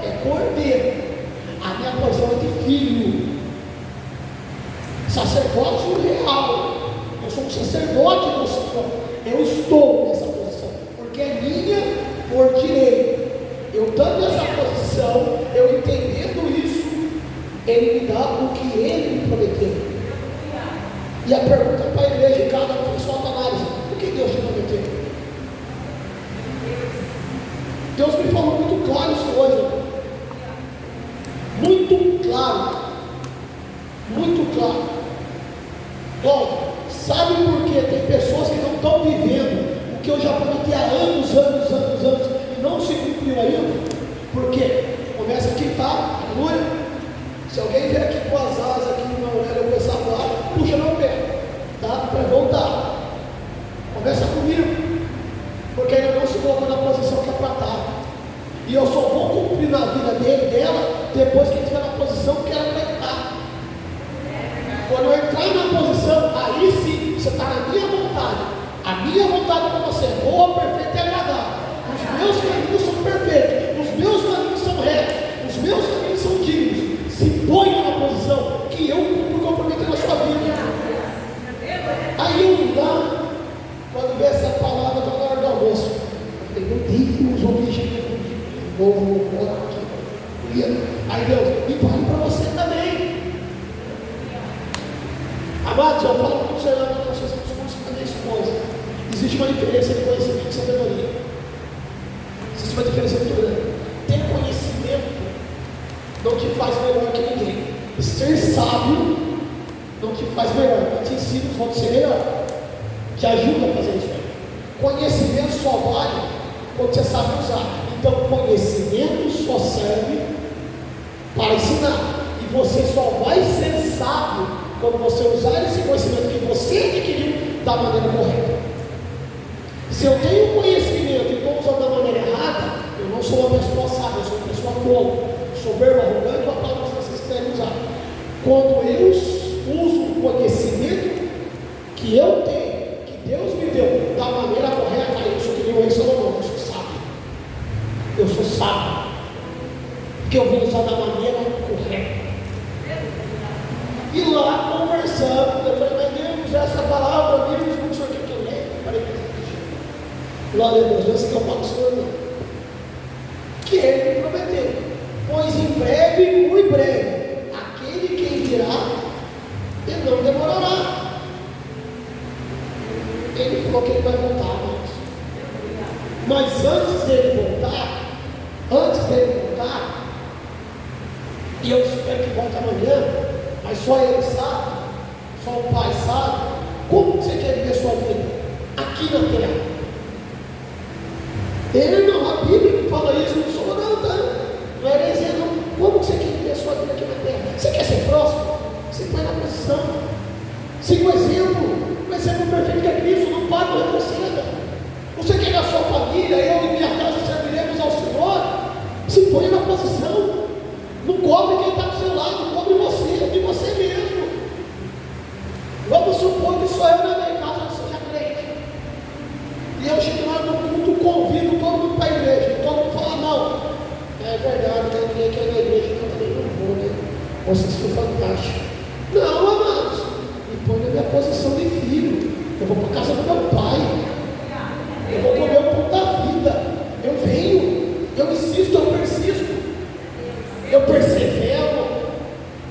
A: é cordeiro, a minha posição é de filho, sacerdócio real. Eu sou um sacerdote do Senhor, eu estou nessa posição, porque é minha por direito. Eu dando essa posição, eu entendendo isso, Ele me dá o que Ele me prometeu. E a pergunta para a igreja, cada um fez sua análise: o que Deus te prometeu? Deus me falou muito claro isso hoje. Muito claro. Muito claro. Bom, sabe por quê? Tem pessoas que não estão vivendo o que eu já prometi há anos, e não se cumpriu ainda. Por quê? Começa aqui, tá? Aleluia. Se alguém vier aqui com as asas aqui, não é, eu começar a voar, puxa meu pé, tá? Para voltar. Conversa comigo, porque ainda não se colocou na posição que é para estar. E eu só vou cumprir na vida dela, depois que ele estiver na posição que ela vai estar. Quando eu entrar na posição, aí sim, você está na minha vontade. A minha vontade para você é boa, perfeita e agradável. Os meus caminhos são perfeitos, os meus caminhos são retos, os meus caminhos são dignos. Se ponha na posição que eu cumpro o comprometo na sua vida. Aí eu lá, quando vê essa palavra da hora do almoço, eu falei: meu Deus, objeto, vou orar aqui. Aí Deus, e vale para você também. Amados, eu falo para você lá na associação dos cursos com a minha esposa. Existe uma diferença de conhecimento e sabedoria. Existe uma diferença muito grande. Ter conhecimento não te faz melhor que ninguém. Ser sábio não te faz melhor, mas te ensina os outros a ser melhor. Te ajuda a fazer isso aí. Conhecimento só vale quando você sabe usar. Então, conhecimento só serve para ensinar. E você só vai ser sábio quando você usar esse conhecimento que você adquiriu da maneira correta. Se eu tenho conhecimento e estou usando da maneira errada, eu não sou uma pessoa sábia, eu sou uma pessoa tola. Soberbo, arrogante, ou a palavra que vocês quiserem usar. Quando eu uso o conhecimento que eu tenho, que Deus me deu, da maneira correta, eu sou que nem o rei Salomão, eu sou sábio. Eu sou sábio, porque eu vou usar da maneira correta. E lá conversando, eu falei: mas Deus, essa palavra, Deus, como o senhor quer que eu leia? Eu falei: glória a Deus, não é assim que eu falo, senhor, não. Que Ele me prometeu. Pois em breve, muito breve, aquele que virá, ele não demorará. Ele falou que ele vai voltar, irmãos. Mas antes dele voltar, e eu espero que volte amanhã, mas só ele sabe, só o Pai sabe, como você quer viver a sua vida aqui na terra. Ele não, a Bíblia que fala isso, não sou não, tá? Não é heresia não. Como você quer viver a sua vida aqui na terra? Você quer ser próximo? Você põe na posição. Siga o exemplo perfeito que é Cristo, não para, não retroceda. Você quer na sua família, eu e minha casa serviremos ao Senhor? Se põe na posição. Não cobre quem está do seu lado, cobre você, de você mesmo. Vamos supor que sou eu na minha casa, eu sou crente. E eu chego lá no culto, convido todo mundo para a igreja. Todo mundo fala: não, é verdade, tem ninguém aqui na igreja, eu também não vou, né? Vocês são fantásticos. Não, amados, me põe na minha posição de filho. Eu vou para a casa do meu pai. Eu vou comer o pão da vida. Eu venho, eu insisto, eu persisto. Eu persevero,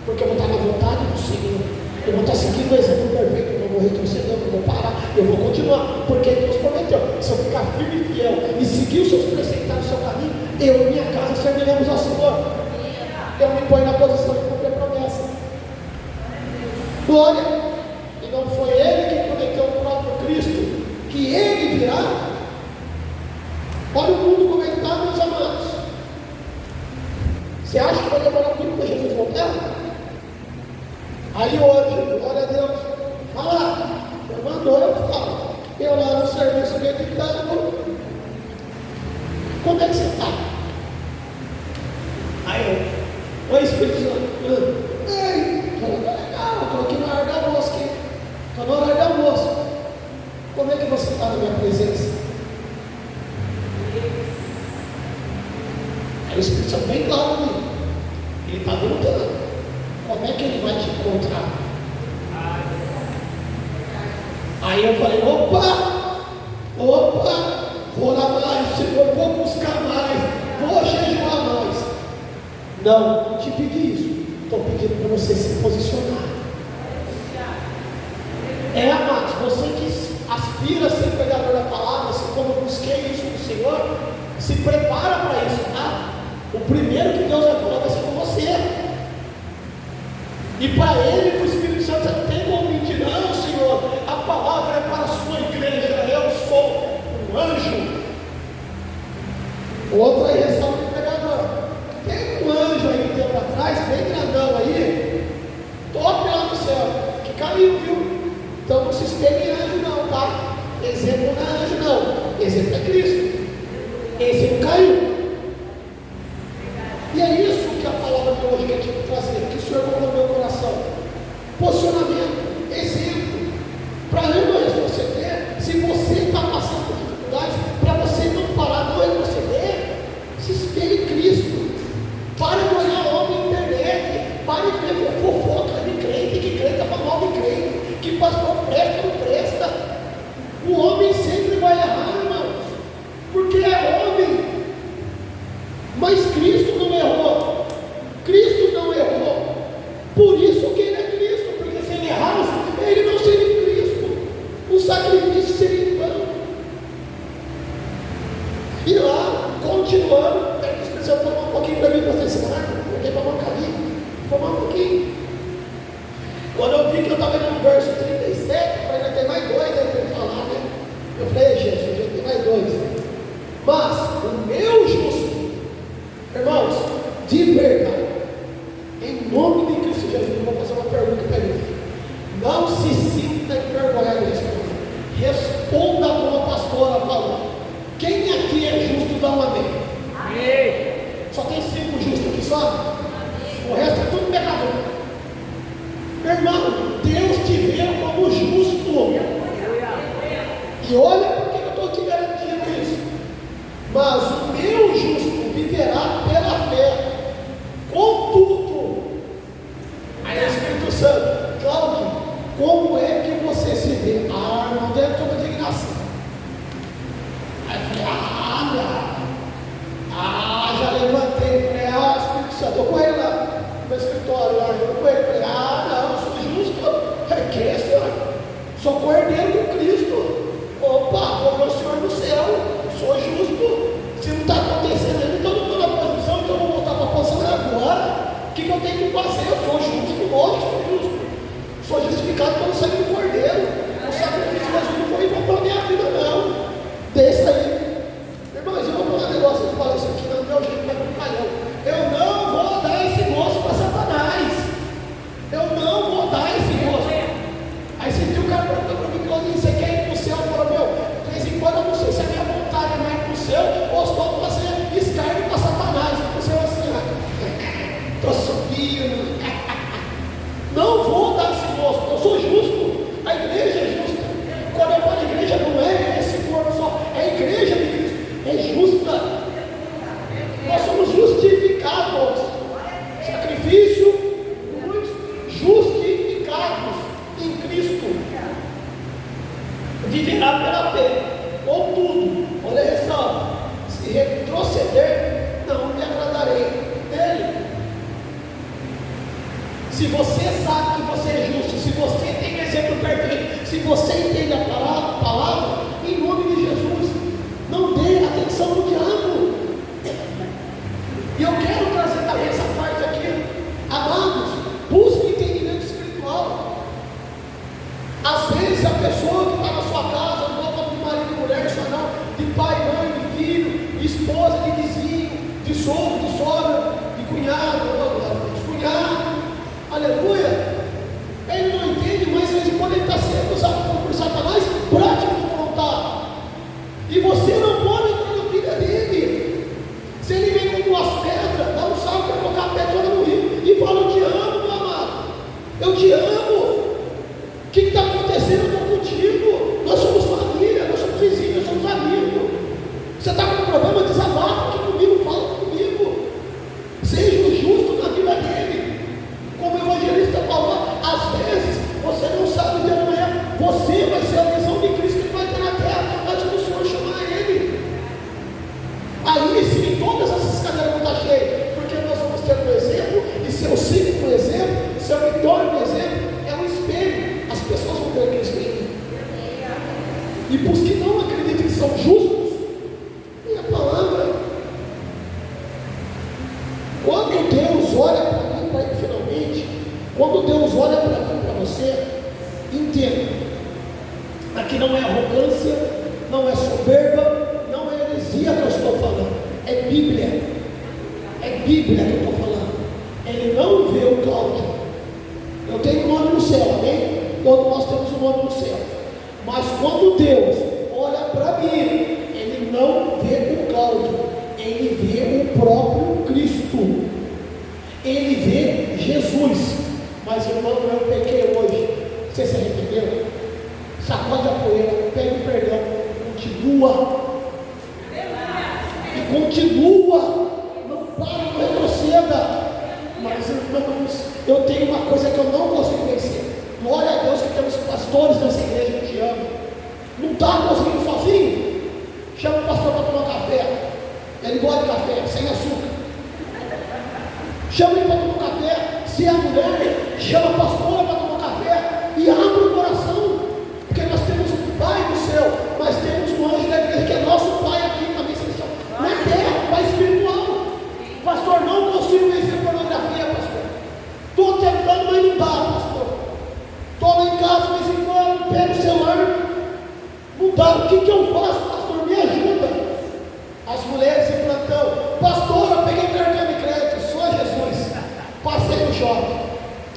A: porque eu vou estar na vontade do Senhor. Eu vou estar seguindo o exemplo perfeito. Eu não vou retroceder, eu não vou parar, eu vou continuar, porque Deus prometeu. Se eu ficar firme e fiel e seguir os seus preceitos no seu caminho, eu e minha casa serviremos ao Senhor. Eu me ponho na posição de cumprir a promessa. Glória. E não foi ele que prometeu o próprio Cristo, que ele virá? Olha o mundo como é que está, meus amados. Você acha que vai demorar muito para Jesus voltar? Aí hoje, glória a Deus, fala, eu mandou, eu falo. Eu lá no serviço meditando. Como é que você está? Aí eu, oi Espírito Santo. Ei, estou legal, estou aqui na hora do almoço, estou na hora do almoço. Como é que você está na minha presença? Aí o Espírito Santo bem claro comigo. Ele está voltando. Como é que ele vai te encontrar? Aí eu falei, opa, vou lá mais, Senhor, vou buscar mais, vou jejuar mais. Não, não te pedi isso. Estou pedindo para você se posicionar. Amados, você que aspira a ser pregador da palavra, assim como eu busquei isso do Senhor, se prepara para isso, tá? O primeiro que Deus vai falar vai ser com você. E para ele, para o Espírito Santo, você não tem como mentir, não, Senhor, a palavra é para a sua igreja, eu sou um anjo. Outra aí ressalva do pregador. Tem um anjo aí um tempo atrás, bem grandão aí, top lá no céu, que caiu, viu? Então não se espelhe em anjo não, tá? Exemplo não é anjo não, exemplo é Cristo. Esse não caiu. E é isso que a palavra de hoje quer te trazer, que o Senhor colocou no meu coração. Posicionamento, exemplo. Para não retroceder, se você está passando por dificuldades, para você não parar, não retroceder, se espelhe em Cristo. Para de olhar homem na internet, para de ver fofoca de crente, que crente está falando de crente, que pastor presta ou não presta. O homem sempre vai errar, irmãos, porque é homem. Mas Cristo não errou. Cristo não errou. Por isso que ele é Cristo. Porque se ele errasse, ele não seria Cristo. O sacrifício seria em vão. E lá, continuando, é que você precisa tomar um pouquinho para mim, para você ensinar. Porque tomar um caminho. Tomar um pouquinho. Quando eu vi que eu estava no verso 37, eu falei, já tem mais dois aí para ele falar, né? Eu falei, Jesus, já tem mais dois. Mas o meu justo, irmãos, de verdade, em nome de Cristo Jesus, eu vou fazer uma pergunta para ele. Não se sinta envergonhado de responder. Responda como a pastora falou. Quem aqui é justo, dá um amém. Amém. Só tem 5 justos aqui só? O resto é tudo pecador. Irmão, Deus te vê como justo. E olha porque eu estou te garantindo isso. Mas o meu justo viverá pela fé. Contudo, aí o Espírito Santo, Cláudio, como é que você se vê? Não deve ter uma indignação. Aí eu falei, já levantei, falei, Espírito Santo, estou com ele lá no meu escritório, lá, eu com ele, falei, não, eu sou justo, é que, Senhor, sou cordeiro do Cristo, opa, vou ver o Senhor no céu, sou justo. Se não está acontecendo ainda, então não estou na posição, então eu vou voltar para a posição agora. O que eu tenho que fazer? Eu sou justo, lógico, sou justo. Sou justificado pelo sangue do Cordeiro. O sacrifício de Jesus não foi em vão para a minha vida, não. Desça aí. Irmãos, eu vou falar um negócio, eu falo isso aqui, não é meu jeito, não é brincadeira. Eu não vou dar esse gosto para Satanás. Eu não vou dar esse gosto. Aí você viu o cara perguntando para mim, Claudinho, você quer ir para o céu? Eu falo, meu, de vez em quando eu não sei se a minha vontade é mais ir para o céu ou só fazer escárnio para Satanás. O céu assim, estou subindo. Não vou dar esse gosto, eu sou justo. A igreja é justa. Quando eu falo igreja, não é esse corpo só, é a igreja de Cristo, é justa. Nós somos justificados. Sacrifício, justificados em Cristo. Viverá pela fé. Contudo, olha só, se retroceder, não me agradarei dele. Se você sabe que você é justo, se você tem exemplo perfeito, se você entende a palavra, em nome de Jesus, não dê atenção no diabo. E eu quero trazer também essa parte aqui. Amados, busque entendimento espiritual. a pessoa que está na sua casa, não estou falando de marido e mulher, só não, de pai, mãe, de filho, de esposa, de vizinho, de sogro, de sogra, de cunhado, de cunhado, aleluia. Ele não entende, mas de vez em quando ele está sendo usado por Satanás para te confrontar. E você não pode entrar na vida dele. Se ele vem com duas pedras, dá um salto para colocar a pedra no rio e fala: eu te amo, meu amado, eu te amo. O que está acontecendo? Eu estou contigo. Nós somos família, nós somos vizinhos, nós somos amigos. Você está com um problema, desabafa aqui comigo, fala comigo. Seja justo na vida dele. Como o evangelista falou, às vezes você não sabe o dia de amanhã, você vai ser a visão de Cristo que vai ter na terra antes do Senhor chamar ele. Aí sim, todas essas cadeiras vão estar cheias, porque nós vamos ter um exemplo, e seu cínico exemplo, seu vitório no exemplo, é um espelho. As pessoas vão ver aquele espelho. E para os que não acreditam que são justos, e a palavra, quando Deus olha para mim, para ele finalmente, quando Deus olha para mim, para você, entenda, aqui não é arrogância, não é soberba, não é heresia que eu estou falando, é Bíblia que eu estou falando. Ele não vê o Cláudio. Eu tenho um nome no céu, amém? Todos nós temos um nome no céu. Mas quando Deus olha para mim, ele não vê o Cláudio, ele vê o próprio Cristo, ele vê Jesus. Mas irmão, eu pequei hoje, você se arrependeu? Sacode a poeira, pede o perdão, continua. E continua, não para, não retroceda. Mas irmãos, eu tenho uma coisa que eu não consigo vencer. Glória a Deus que temos pastores nessa igreja que te amam. Não está conseguindo sozinho? Chama o pastor para tomar café. Ele gosta de café, sem açúcar. Chama ele para tomar café. Se é mulher, chama a pastora para tomar café. E abre o coração. Porque nós temos um Pai do céu, mas temos um anjo da igreja que é nosso Pai aqui também celestial. Na terra, Pai espiritual. Pastor, não consigo vencer pornografia, pastor. Estou tentando, mas não dá, pastor. Estou lá em casa, de vez em quando, pego o celular. Não dá. O que eu faço, pastor? Me ajuda. As mulheres em plantão: pastor, eu peguei cartão de crédito, só Jesus. Passei no shopping.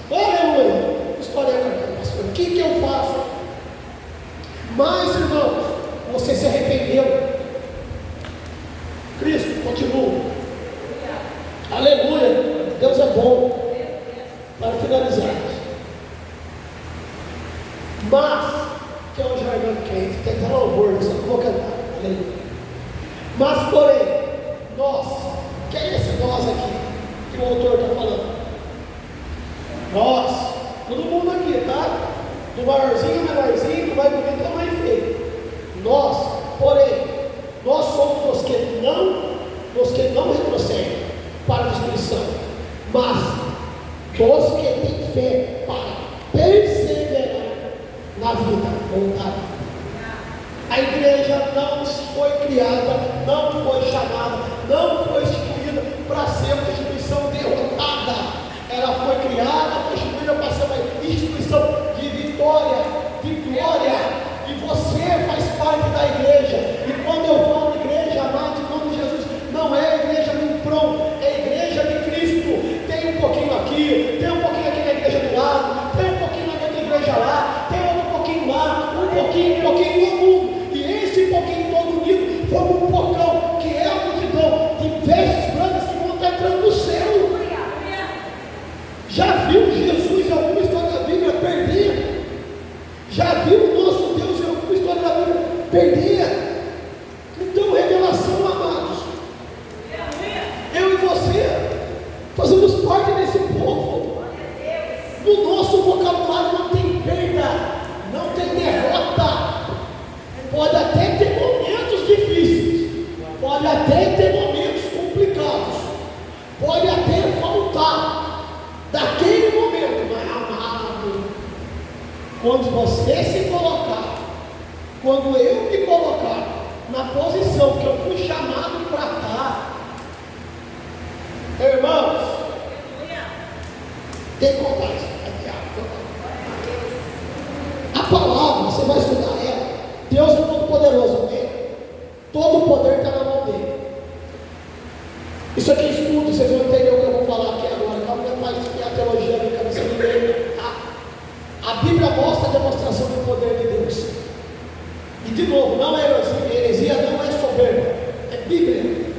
A: Aleluia. Estourei o cartão, pastor. O que eu faço? Mas, irmãos, você se arrependeu. Cristo continua. Aleluia. Deus é bom. Para finalizar, mas, que é um jargão quente, tem até louvor, só não vou cantar. Aleluia. Mas, porém, nós, quem é esse nós aqui que o autor está falando? Nós, todo mundo aqui, tá? Do maiorzinho, menorzinho, do mais bonito ao mais feio. Nós, porém, nós somos os que não retrocedem para a destruição, mas os que têm fé para perseverar na vida ou na vida. A igreja não foi criada, não foi chamada, não foi instituída para ser uma instituição derrotada. Ela foi criada, foi instituída para ser uma instituição de vitória, de glória. E você faz parte da igreja. E quando eu falo igreja, amado, em nome de Jesus, não é a igreja do pronto, é a igreja de Cristo. Tem um pouquinho aqui, tem um pouquinho aqui na igreja do lado, tem um pouquinho na outra igreja lá, tem outro pouquinho lá, um pouquinho todo mundo. E esse pouquinho todo unido forma um pocão, que é a multidão de vestes brancas que vão estar entrando no céu. Já viu Jesus em alguma história da Bíblia perder? Já viu o nosso Deus em alguma história da Bíblia perder? Então, revelação, amados. Eu e você fazemos parte desse povo. No nosso vocabulário não tem perda, não tem derrota. Pode até ter momentos difíceis, pode até ter momentos complicados, pode até faltar daquele momento, mas amado, quando você se colocar, quando eu me colocar na posição que eu fui chamado para estar, irmãos, tem que contar isso. A palavra, você vai estudar ela. Deus é todo poderoso, amém? Todo o poder está na mão dele. Isso aqui é estudo, vocês vão entender o que eu vou falar aqui agora. Calma, não é mais que a teologia na cabeça de ninguém. A Bíblia mostra a demonstração do poder de Deus. E de novo, não é heresia, não é soberba, é Bíblia.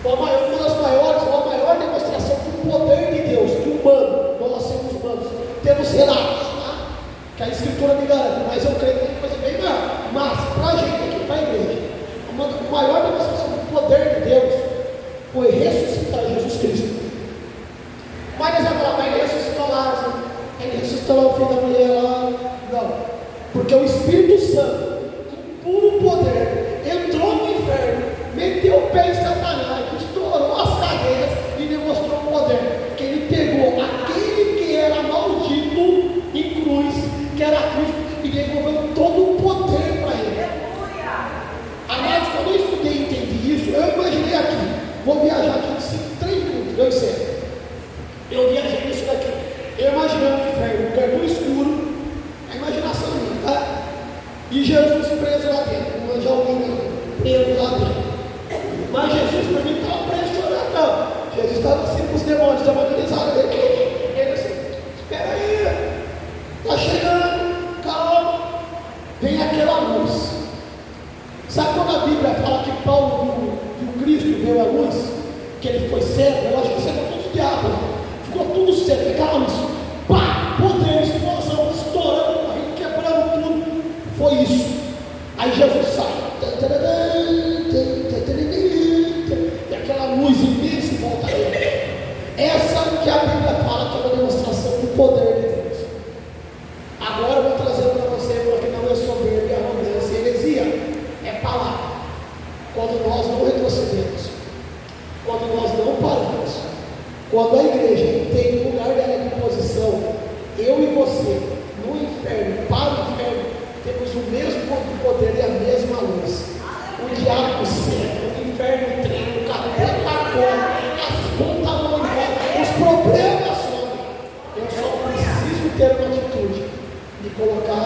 A: Uma das maiores, a maior demonstração do poder de Deus, que humano, nós somos humanos, temos relatos, tá? Que a Escritura me garante, mas eu creio que é coisa bem maior. Mas, para a gente aqui, para a igreja, a maior demonstração do poder de Deus foi ressuscitar Jesus Cristo. Mas eles vão falar, mas ele ressuscitou Lázaro, ele ressuscitou lá o filho da mulher lá. Não, porque o Espírito Santo, com puro poder, entrou no inferno, meteu o pé em Satanás, estourou as cadeias e demonstrou o poder. Que ele pegou aquele que era maldito em cruz, que era Cristo, e devolveu todo o poder para ele. Amados, quando eu estudei e entendi isso, eu imaginei aqui, vou viajar aqui em 3 minutos, eu sei. Eu viajei nisso daqui. Eu imaginei o inferno, um lugar muito escuro, a imaginação minha, tá? E Jesus preso lá dentro, não já alguém preso lá dentro. Mas Jesus para mim estava preso chorando, não. Jesus estava assim com os demônios, estava organizado. Ele assim, espera aí, está chegando, calma. Vem aquela luz. Sabe quando a Bíblia fala que Paulo viu Cristo, veio a luz? Que ele foi cego, eu acho que cego todos os diabos. Ficou tudo cego, aquela luz. Pá, poder, explosão, estourando, quebrando tudo. Foi isso. Aí Jesus sai. E aquela luz imensa volta a ele. Essa que a Bíblia fala que é uma demonstração do poder de Deus. Agora eu vou trazer para você, porque não é soberba, é arrogância, é heresia. É palavra. Quando nós não retrocedemos, quando nós não paramos, quando a igreja entende o lugar dela de posição, eu e você, no inferno, para o inferno, temos o mesmo poder e a mesma luz. O diabo cega, o inferno treina, o capeta agora, as contas vão embora, os problemas somem. Eu só preciso ter uma atitude de colocar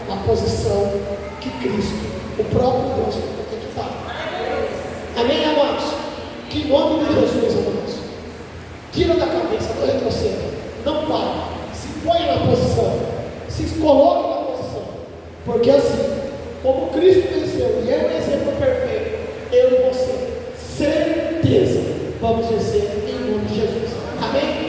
A: na posição que Cristo, o próprio Deus, tem que estar. Amém, amados? Que em nome de Jesus, amados, tira da cabeça, não retroceda, não pare, se põe na posição, se coloque na posição, porque assim, como Cristo venceu e é um exemplo perfeito, eu e você, certeza, vamos vencer em nome de Jesus. Amém?